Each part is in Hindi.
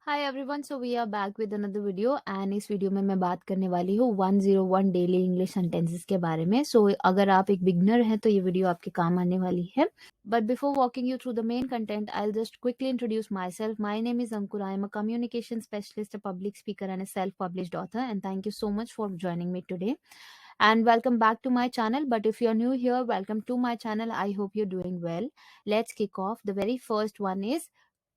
Hi everyone, so we are back with another video and इस वीडियो में मैं बात करने वाली हूँ 101 डेली इंग्लिश सेंटेंसेस के बारे में। सो अगर आप एक बिगनर हैं तो ये वीडियो आपके काम आने वाली है। But before walking you through the main content, I will just quickly introduce my self. My name is Ankur. I am a communication specialist, a public speaker and a self-published author, and thank you so much for joining me today. And welcome back to my channel. But if you're new here, welcome to my channel. I hope you're doing well. Let's kick off. The very first one is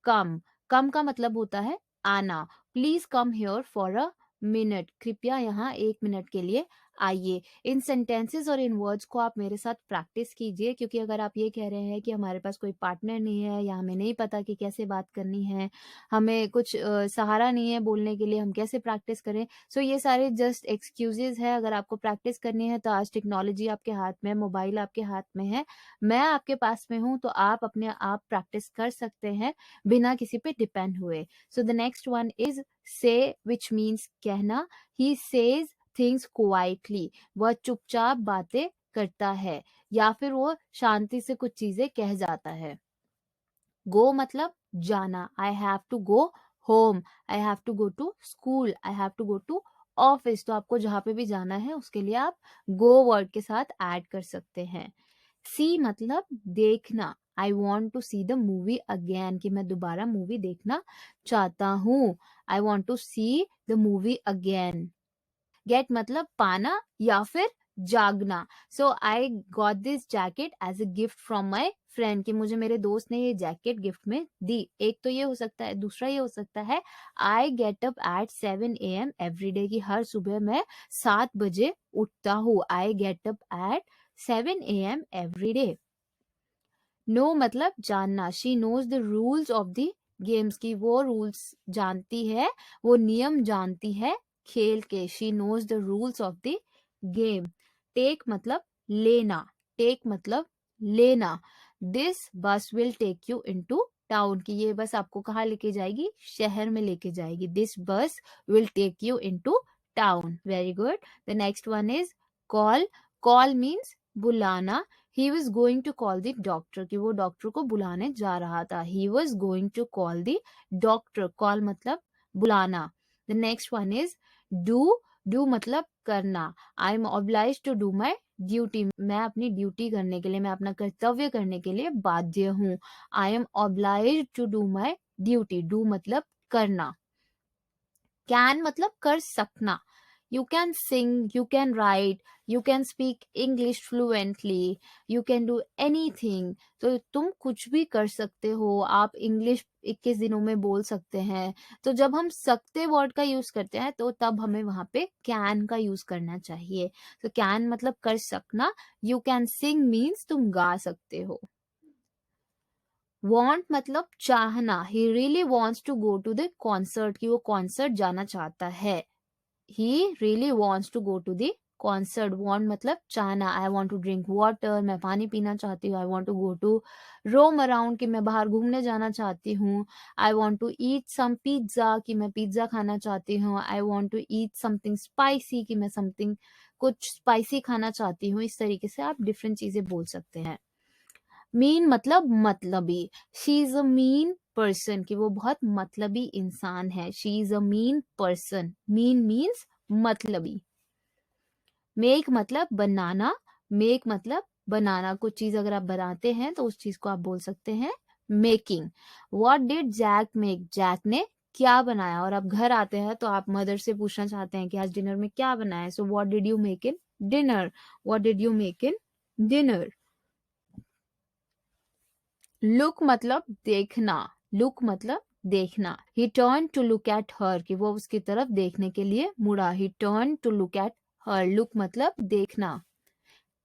कम. कम का मतलब होता है आना. Please come here for a minute. कृपया यहाँ 1 मिनट के लिए आइए. इन सेंटेंसेस और इन वर्ड्स को आप मेरे साथ प्रैक्टिस कीजिए, क्योंकि अगर आप ये कह रहे हैं कि हमारे पास कोई पार्टनर नहीं है या हमें नहीं पता कि कैसे बात करनी है, हमें कुछ सहारा नहीं है बोलने के लिए, हम कैसे प्रैक्टिस करें. सो ये सारे जस्ट एक्सक्यूजेज है. अगर आपको प्रैक्टिस करनी है तो आज टेक्नोलॉजी आपके हाथ में, मोबाइल आपके हाथ में है, मैं आपके पास में हूँ, तो आप अपने आप प्रैक्टिस कर सकते हैं बिना किसी पे डिपेंड हुए. सो द नेक्स्ट वन इज से, विच मीन्स कहना. He says things quietly. वह चुपचाप बातें करता है या फिर वो शांति से कुछ चीजें कह जाता है. गो मतलब जाना. I have to go home. I have to go to school. I have to go to office. तो आपको जहां पे भी जाना है उसके लिए आप गो वर्ड के साथ ऐड कर सकते हैं. सी मतलब देखना. I want to see the movie again, कि मैं दोबारा मूवी देखना चाहता हूँ. I want to see the movie again. Get मतलब पाना या फिर जागना. So I got this jacket as a gift from my friend, कि मुझे मेरे दोस्त ने ये जैकेट गिफ्ट में दी. एक तो ये हो सकता है. दूसरा ये हो सकता है I get up at 7 AM every day, की हर सुबह मैं 7 बजे उठता हूँ. I get up at 7 AM every day. Know मतलब जानना. She knows the rules of the games, की वो रूल्स जानती है, वो नियम जानती है खेल के. She knows the rules of the game. Take मतलब लेना. टेक मतलब लेना. This bus will take you into town, की ये बस आपको कहाँ लेके जाएगी? शहर में लेके जाएगी. This bus will take you into town. Very good. The next one is call. Call means बुलाना. He was going to call the doctor, कि वो डॉक्टर को बुलाने जा रहा था. He was going to call the doctor. Call मतलब बुलाना. The next one is do. Do मतलब करना. I am oblige to do my duty. मैं अपनी ड्यूटी करने के लिए, मैं अपना कर्तव्य करने के लिए बाध्य हूँ. I am oblige to do my duty. Do मतलब करना. कैन मतलब कर सकना. You can sing, you can write, you can speak English fluently, you can do anything. तो तुम कुछ भी कर सकते हो. आप इंग्लिश 21 दिनों में बोल सकते हैं. तो जब हम सकते वर्ड का यूज करते हैं तो तब हमें वहां पे कैन का यूज करना चाहिए. तो कैन मतलब कर सकना. यू कैन सिंग मीन्स तुम गा सकते हो. वॉन्ट मतलब चाहना. He really wants to go to the concert, की वो कॉन्सर्ट जाना चाहता है. He really wants to go to the concert. Want मतलब चाहना. I want to drink water, मैं पानी पीना चाहती हूँ. I want to go to roam around, कि मैं बाहर घूमने जाना चाहती हूँ. I want to eat some pizza, कि मैं पिज्जा खाना चाहती हूँ. I want to eat something spicy, कि मैं something कुछ स्पाइसी खाना चाहती हूँ. इस तरीके से आप डिफरेंट चीजें बोल सकते हैं. मीन मतलब मतलबी. She is a mean person, कि वो बहुत मतलबी इंसान है. She is a mean person. Mean means मतलबी. मेक मतलब बनाना. मेक मतलब बनाना. कुछ चीज अगर आप बनाते हैं तो उस चीज को आप बोल सकते हैं making. What did Jack make. Jack ने क्या बनाया. और आप घर आते हैं तो आप मदर से पूछना चाहते हैं कि आज डिनर में क्या बनाया. So what did you make in dinner. What did you make in dinner. Look मतलब देखना. लुक मतलब देखना. He turn to look at her, कि वो उसकी तरफ देखने के लिए मुड़ा. He turn to look at her. Look मतलब देखना.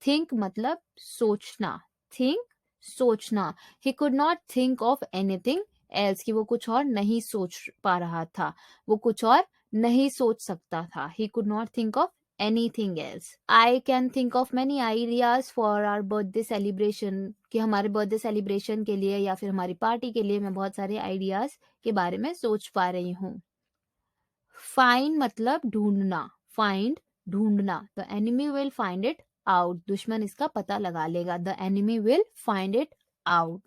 थिंक मतलब सोचना. थिंक सोचना. He could not think of anything else, कि वो कुछ और नहीं सोच पा रहा था. वो कुछ और नहीं सोच सकता था. ही could not think of anything else. I can think of many ideas for our birthday celebration, कि हमारे बर्थडे सेलिब्रेशन के लिए या फिर हमारी पार्टी के लिए मैं बहुत सारे आइडियाज के बारे में सोच पा रही हूँ. फाइंड मतलब ढूंढना. फाइंड ढूंढना. The enemy will find it out. दुश्मन इसका पता लगा लेगा. The enemy will find it out.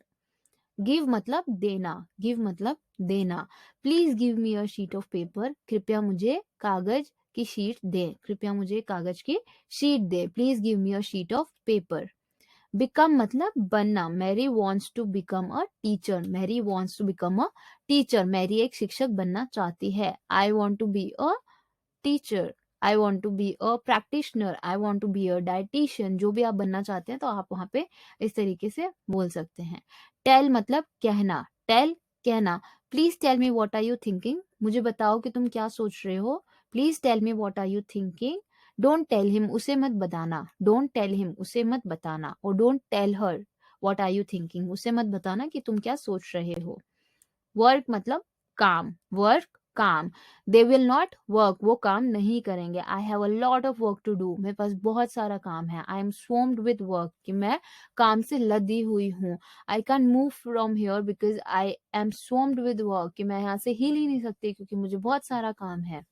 Give मतलब देना, गिव मतलब देना। Please give me a sheet of paper, कृपया मुझे कागज की शीट दे, कृपया मुझे कागज की शीट दे। Please give me a sheet of paper. Become मतलब बनना, Mary wants to become a teacher, Mary wants to become a teacher, मैरी एक शिक्षक बनना चाहती है। I want to be a teacher, I want to be a practitioner, I want to be a dietitian. जो भी आप बनना चाहते हैं तो आप वहां पे इस तरीके से बोल सकते हैं। टेल मतलब कहना, टेल कहना। Please tell me what are you thinking, मुझे बताओ कि तुम क्या सोच रहे हो। Please tell me what are you thinking. Don't tell him, उसे मत बताना, डोंट टेल हिम, उसे मत बताना। और don't tell her what are you thinking, उसे मत बताना कि तुम क्या सोच रहे हो। वर्क मतलब काम, वर्क काम। दे विल नॉट वर्क, वो काम नहीं करेंगे। I have a lot of work to do, मेरे पास बहुत सारा काम है। I am swamped with work, कि मैं काम से लदी हुई हूँ। I can move from here because I am swamped with work, कि मैं यहाँ से हिल ही नहीं सकती क्योंकि मुझे बहुत सारा काम है।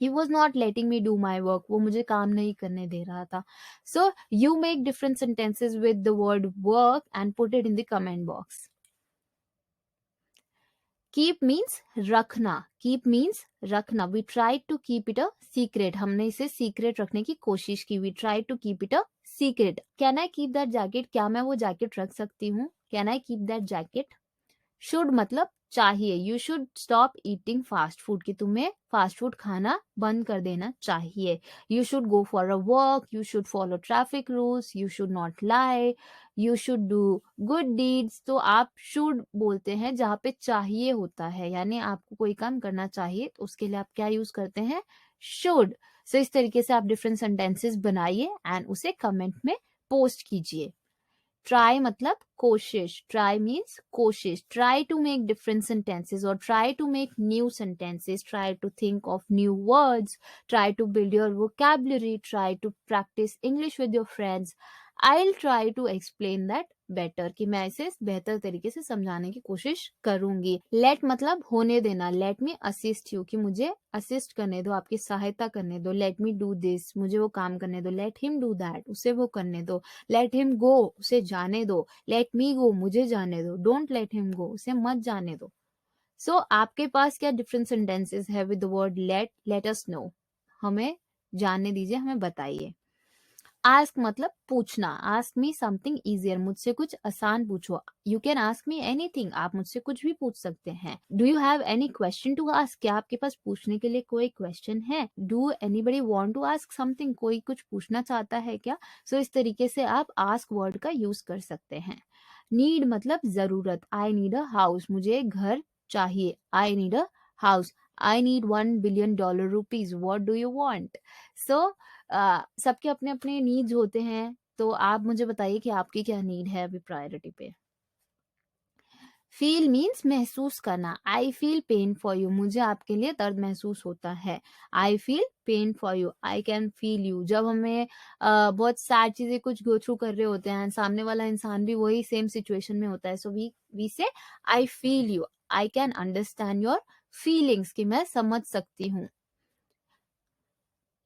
He was not letting me do my work, वो मुझे काम नहीं करने दे रहा था। So you make different sentences with the word work and put it in the comment box. Keep means रखना, कीप मीन्स रखना। We try to keep it a secret, हमने इसे सीक्रेट रखने की कोशिश की। We try to keep it a secret. Can I keep that jacket, क्या मैं वो जैकेट रख सकती हूँ। Can I keep that jacket. Should मतलब चाहिए, you should stop eating fast food, कि तुम्हें फास्ट फूड खाना बंद कर देना चाहिए। You should go for a walk, you should follow traffic rules, you should not lie, you should do good deeds. तो आप शुड बोलते हैं जहाँ पे चाहिए होता है, यानी आपको कोई काम करना चाहिए तो उसके लिए आप क्या यूज करते हैं, शुड। सो इस तरीके से आप डिफरेंट सेंटेंसेस बनाइए एंड उसे कमेंट में पोस्ट कीजिए। ट्राई मतलब कोशिश, ट्राई मीन्स कोशिश। Try to make different sentences और try to make new sentences, try to think of new words, try to build your vocabulary, try to practice English with your friends. I try to explain that better, कि मैं इसे बेहतर तरीके से समझाने की कोशिश करूंगी। लेट मतलब होने देना, लेट मी असिस्ट यू, कि मुझे असिस्ट करने दो, आपकी सहायता करने दो। लेट मी डू दिस, मुझे वो काम करने दो। लेट हिम डू दैट, उसे वो करने दो। लेट हिम गो, उसे जाने दो। लेट मी गो, मुझे जाने दो। डोंट लेट हिम गो, उसे मत जाने दो। सो आपके पास क्या डिफरेंट सेंटेंसेस है with the word let. Let us know, हमें जानने दीजिए, हमें बताइए। आस्क मतलब पूछना, आस्क मी समथिंग इजियर, मुझसे कुछ आसान पूछो। You can ask me anything, आप मुझसे कुछ भी पूछ सकते हैं। Do you have any question to ask, क्या आपके पास पूछने के लिए कोई क्वेश्चन है। Do anybody want to ask something, कोई कुछ पूछना चाहता है क्या। सो इस तरीके से आप आस्क वर्ड का यूज कर सकते हैं। नीड मतलब जरूरत, आई नीड अ हाउस, मुझे एक घर चाहिए। I need a house. I need $1 billion rupees, what do you want. सो सबके अपने अपने नीड्स होते हैं, तो आप मुझे बताइए कि आपकी क्या नीड है अभी प्रायोरिटी पे। फील मीन्स महसूस करना, I feel pain for you, मुझे आपके लिए दर्द महसूस होता है। I feel pain for you, I can feel you. जब हमें बहुत सैड चीजें कुछ गो थ्रू कर रहे होते हैं, सामने वाला इंसान भी वही सेम सिचुएशन में होता है, सो वी से I feel you, I can understand your feelings, कि मैं समझ सकती हूँ।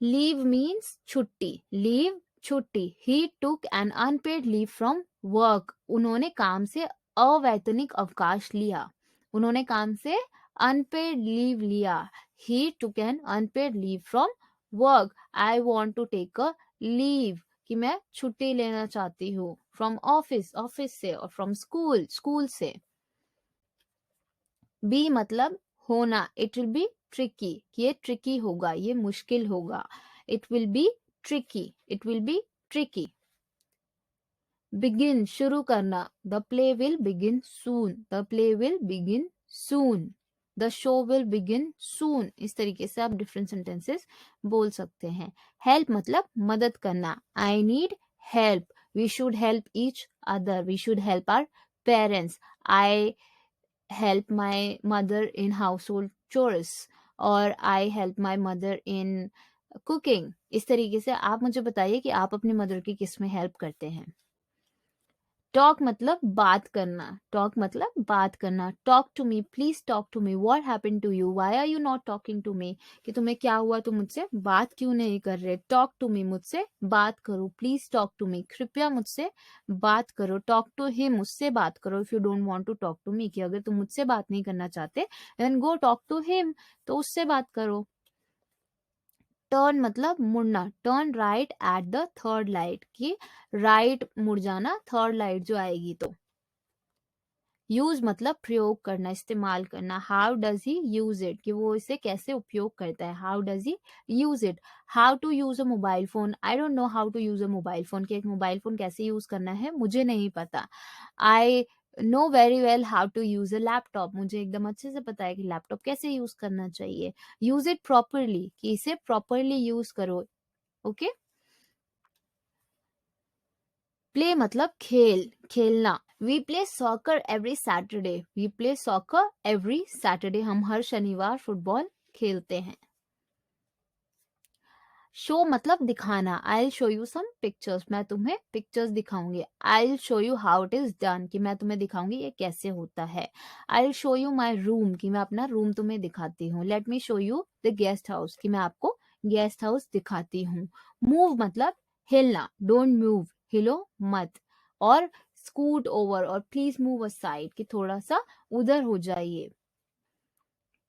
लीव मीन्स छुट्टी, लीव छुट्टी। He took an unpaid leave from work, उन्होंने काम से अवैतनिक अवकाश लिया, उन्होंने काम से अनपेड लीव लिया। He took an unpaid leave from work. I want to take a leave, कि मैं छुट्टी लेना चाहती हूँ। फ्रॉम ऑफिस, ऑफिस से। और फ्रॉम स्कूल, स्कूल से। बी मतलब होना, इट विल बी ट्रिकी, कि ये ट्रिकी होगा, ये मुश्किल होगा। It will be tricky, it will be tricky. Begin शुरू करना, the play will begin soon, the play will begin soon. The show will begin soon. इस तरीके से आप डिफरेंट सेंटेंसेस बोल सकते हैं। हेल्प मतलब मदद करना, I need help. We should help each other, we should help our parents. I help my mother in household chores और I help my mother in cooking। इस तरीके से आप मुझे बताइए कि आप अपनी मदर की किस में हेल्प करते हैं। टॉक मतलब बात करना, टॉक मतलब बात करना। Talk to me, please talk to me, what happened to you, why are you not talking to me, कि तुम्हें क्या हुआ, तुम मुझसे बात क्यों नहीं कर रहे। टॉक टू मी, मुझसे बात करो। प्लीज टॉक टू मी, कृपया मुझसे बात करो। टॉक टू हिम, उससे बात करो। If you don't want to talk to me, कि अगर तुम मुझसे बात नहीं करना चाहते, then go talk to him, तो उससे बात करो। टर्न मतलब मुड़ना, turn right at the third light, कि राइट मुड़ जाना थर्ड लाइट जो आएगी तो। यूज मतलब प्रयोग करना, इस्तेमाल करना। How does he use it, कि वो इसे कैसे उपयोग करता है। How does he use it. How to use a mobile phone, I don't know how to use a mobile phone, कि एक मोबाइल फोन कैसे यूज करना है मुझे नहीं पता। I know very well how to use a laptop, मुझे एकदम अच्छे से पता है कि लैपटॉप कैसे यूज करना चाहिए। यूज इट प्रॉपरली, कि इसे प्रॉपरली यूज करो। ओके। प्ले मतलब खेल, खेलना। We play soccer every Saturday, we play soccer every Saturday, हम हर शनिवार फुटबॉल खेलते हैं। शो मतलब दिखाना। I will show you some pictures, मैं तुम्हें पिक्चर्स दिखाऊंगी। I will show you how it is done, कि मैं तुम्हें दिखाऊंगी ये कैसे होता है। I will show you my room, कि मैं अपना रूम तुम्हें दिखाती हूँ। Let me show you the guest house, कि मैं आपको गेस्ट हाउस दिखाती हूँ। मूव मतलब हिलना। डोंट मूव, हिलो मत। और स्कूट ओवर और प्लीज मूव असाइड, कि थोड़ा सा उधर हो जाइए।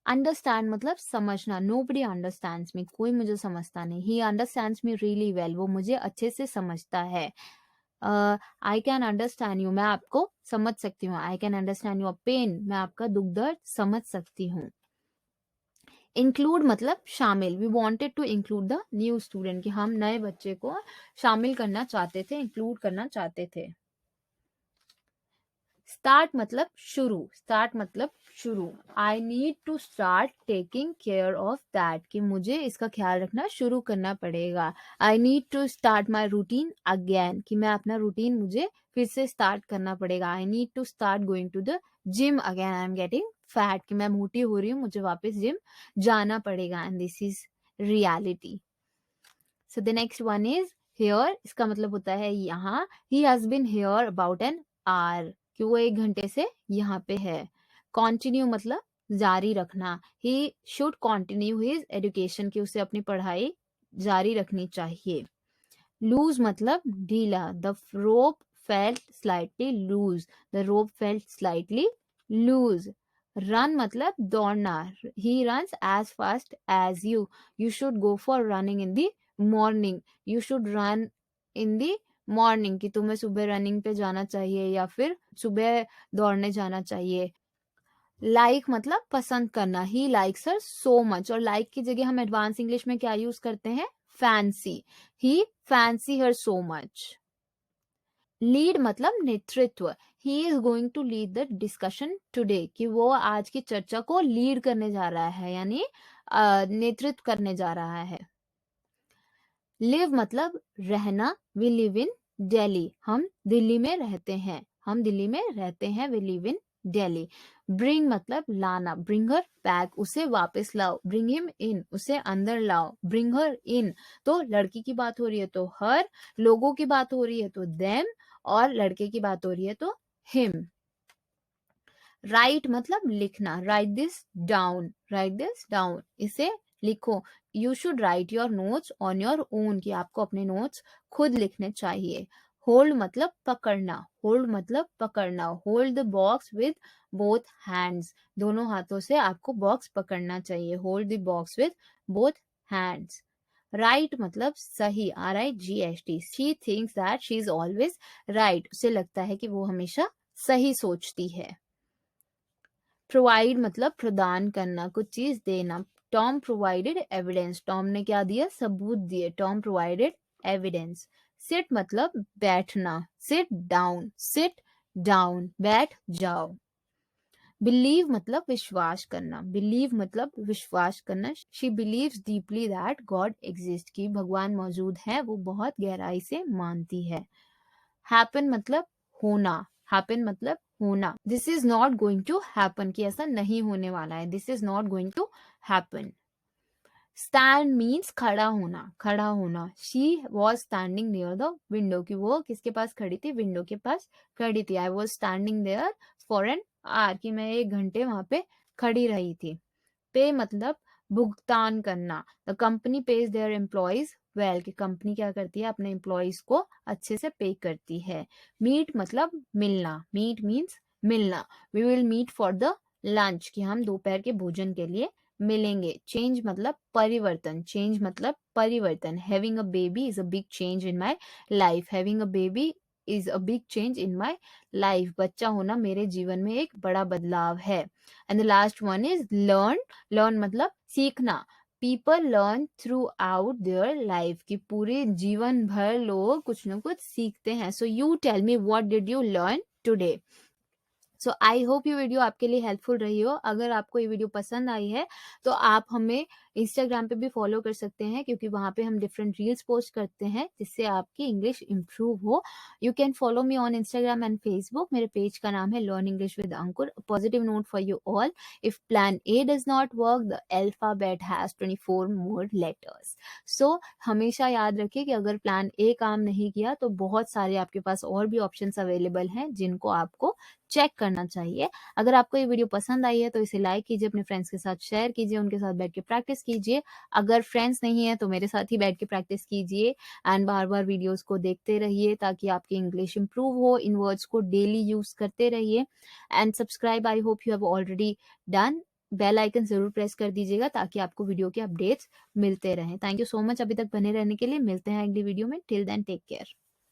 अंडरस्टैंड मतलब समझना। Nobody understands me, कोई मुझे समझता नहीं। He understands me really well, वो मुझे अच्छे से समझता है। I can understand you, मैं आपको समझ सकती हूँ। I can understand your pain, मैं आपका दुख दर्द समझ सकती हूँ। इंक्लूड मतलब शामिल। We wanted to include the new student, कि हम नए बच्चे को शामिल करना चाहते थे, इंक्लूड करना चाहते थे। स्टार्ट मतलब शुरू, स्टार्ट मतलब शुरू। I need to start taking care of that, कि मुझे इसका ख्याल रखना शुरू करना पड़ेगा। I need to start my routine again, कि मैं अपना रूटीन मुझे फिर से स्टार्ट करना पड़ेगा। I need to start going to the gym again, I am getting fat, कि मैं मोटी हो रही हूँ, मुझे वापस जिम जाना पड़ेगा। And this is reality. So the next one is here, इसका मतलब होता है यहाँ। He has been here about an hour, कि वो 1 घंटे से यहाँ पे है। कॉन्टिन्यू मतलब जारी रखना। He should continue his education, कि उसे अपनी पढ़ाई जारी रखनी चाहिए। लूज मतलब ढीला। The rope felt slightly loose, the rope felt slightly loose. Run मतलब दौड़ना। He runs as fast as you, you should go for running in the morning, you should run in the morning, कि तुम्हें सुबह रनिंग पे जाना चाहिए या फिर सुबह दौड़ने जाना चाहिए। लाइक मतलब पसंद करना। He likes her so much, और लाइक की जगह हम एडवांस इंग्लिश में क्या यूज करते हैं, fancy. He fancy her so much. Lead मतलब नेतृत्व। He is going to lead the discussion today, कि वो आज की चर्चा को लीड करने जा रहा है, यानी नेतृत्व करने जा रहा है। लिव मतलब रहना। वी लिव इन दिल्ली, हम दिल्ली में रहते हैं, हम दिल्ली में रहते हैं। We live in Delhi. Bring मतलब लाना। ब्रिंग हर बैक, उसे वापस लाओ। ब्रिंग हिम इन, उसे अंदर लाओ। ब्रिंग हर इन, तो लड़की की बात हो रही है तो हर, लोगों की बात हो रही है तो देम, और लड़के की बात हो रही है तो हिम। राइट मतलब लिखना। Right this down, right this down, इसे लिखो। You should write your notes on your own, कि आपको अपने नोट्स खुद लिखने चाहिए। होल्ड मतलब पकड़ना। होल्ड मतलब पकड़ना। Hold the box with both hands, दोनों हाथों से आपको बॉक्स पकड़ना चाहिए। Hold the box with both hands. Right मतलब सही। RIGHT। She thinks that she is always right, उसे लगता है कि वो हमेशा सही सोचती है। प्रोवाइड मतलब प्रदान करना, कुछ चीज देना। टॉम प्रोवाइडेड एविडेंस, टॉम ने क्या दिया, सबूत दिए। Tom provided evidence. सिट मतलब बैठना। सिट डाउन, सिट डाउन, बैठ जाओ। बिलीव मतलब विश्वास करना। बिलीव मतलब विश्वास करना। She beliefs deeply that God exist, की भगवान मौजूद है, वो बहुत गहराई से मानती है। हैपन मतलब होना। हैपन मतलब होना। This is not going to happen, कि ऐसा नहीं होने वाला है। This is not going to happen. Stand means खड़ा होना, खड़ा होना। She was standing near the window, कि वो किसके पास खड़ी थी, विंडो के पास खड़ी थी। I was standing there for an hour, कि मैं 1 घंटे वहां पे खड़ी रही थी। पे मतलब भुगतान करना। The company page their employees well, कि कंपनी क्या करती है, अपने एम्प्लॉयज को अच्छे से पे करती है। मीट मतलब मिलना, मीट मीन्स मिलना। We will meet for the lunch, कि हम दोपहर के भोजन के लिए मिलेंगे। चेंज मतलब परिवर्तन, चेंज मतलब परिवर्तन। Having a baby is a big change in my life, having a baby is a big change in my life, बच्चा होना मेरे जीवन में एक बड़ा बदलाव है। And the last one is learn, learn मतलब सीखना। People learn through out their life, कि पूरे जीवन भर लोग कुछ ना कुछ सीखते हैं। So you tell me what did you learn today. So I hope ये वीडियो आपके लिए हेल्पफुल रही हो। अगर आपको ये वीडियो पसंद आई है तो आप हमें इंस्टाग्राम पे भी फॉलो कर सकते हैं, क्योंकि वहां पे हम डिफरेंट रील्स पोस्ट करते हैं जिससे आपकी इंग्लिश इंप्रूव हो। You can follow me on Instagram and Facebook. मेरे पेज का नाम है learn English with Ankur. Positive note for you all, if plan A does not work the alphabet has 24 more letters. सो हमेशा याद रखिए कि अगर प्लान ए काम नहीं किया तो बहुत सारे आपके पास और भी ऑप्शंस अवेलेबल हैं जिनको आपको चेक करना चाहिए। अगर आपको ये वीडियो पसंद आई है तो इसे लाइक कीजिए, अपने फ्रेंड्स के साथ शेयर कीजिए, उनके साथ बैठ के प्रैक्टिस कीजिए। अगर फ्रेंड्स नहीं है तो मेरे साथ ही बैठ के प्रैक्टिस कीजिए एंड बार बार वीडियोस को देखते रहिए ताकि आपकी इंग्लिश इंप्रूव हो। इन वर्ड्स को डेली यूज करते रहिए and subscribe, I hope you have already done. Bell icon जरूर प्रेस कर दीजिएगा ताकि आपको वीडियो के अपडेट्स मिलते रहें। थैंक यू सो मच अभी तक बने रहने के लिए। मिलते हैं अगली वीडियो में। Till then take care.